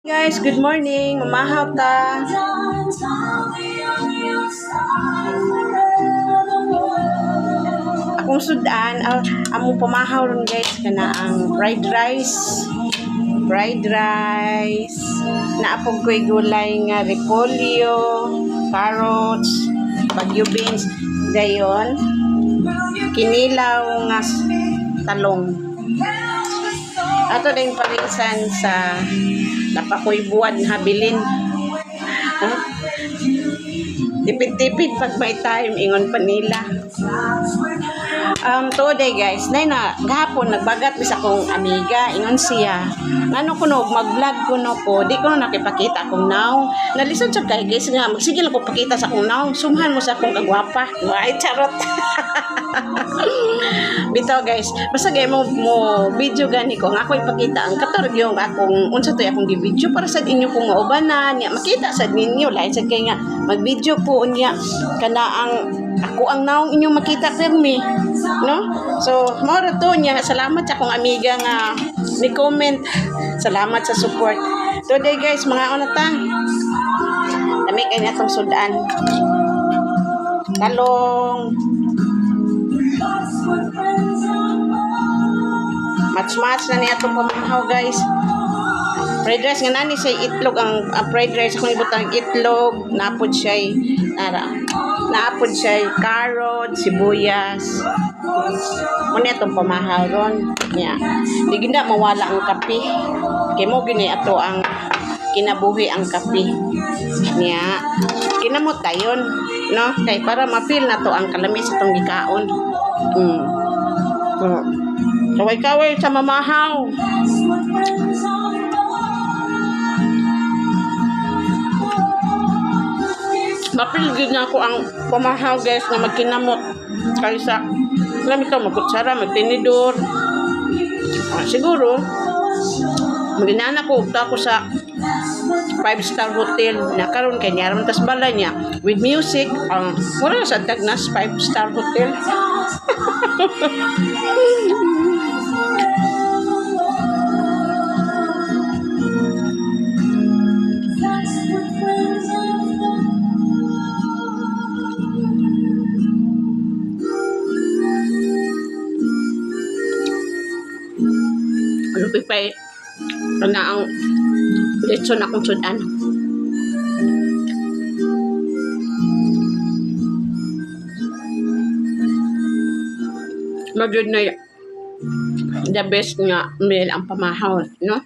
Guys, good morning. Mamahaw ta. Akong sudan, among pamahaw ron guys kana ang fried rice. Fried rice. Naapog ko'y gulay nga repolyo, carrots, bagyo beans, dayon kinilaw nga talong. Ato din parinsan sa napakoy buwan habilin. Tipid-tipid pag may time ingon pa nila. Today guys, na gahapon nagbagat bis akong amiga, ingon siya. Ano kuno mag-vlog kuno ko, di ko nakipakita akong now. Nalisod sa kay guys nga magsigil ako pakita sa akong now. Sumhan mo sa akong kagwapa. Ay charot. Bitaw guys, basta gay mo video gani ko nga ako ipakita ang katorg yung akong unsa to akong gi-video para sa inyo kung maubanan nya makita sa ninyo lain sa kay nga mag-video ko unya kana ang ako ang naong inyong makita permi no. So mao ra to nya salamat sa akong amiga nga ni comment, salamat sa support today guys. Mga una ta kami kay atong sudan talong match na niya itong pamahaw guys. Fried rice nga nani siya itlog ang fried rice kung ibutang itlog naapod siya carrot, sibuyas muna itong pamahaw ron yeah. Di gina mawala ang kape kaya mo gini ato ang kinabuhi ang kape niya kinamot tayon no kay para ma-feel na to ang kalamis itong gikaon. Kaway-kaway sa mamahaw. Mapilgid na ako ang pamahaw guys na magkinamot kaysa alam ikaw magkutsara, magtinidor. Siguro maginana ko ako sa 5-star hotel na karon kay niya tas bala niya with music wala sa tagnas 5-star hotel. Lupipay na ang litson akong sudan. Magyud na the best nga meal ang pamahaw no.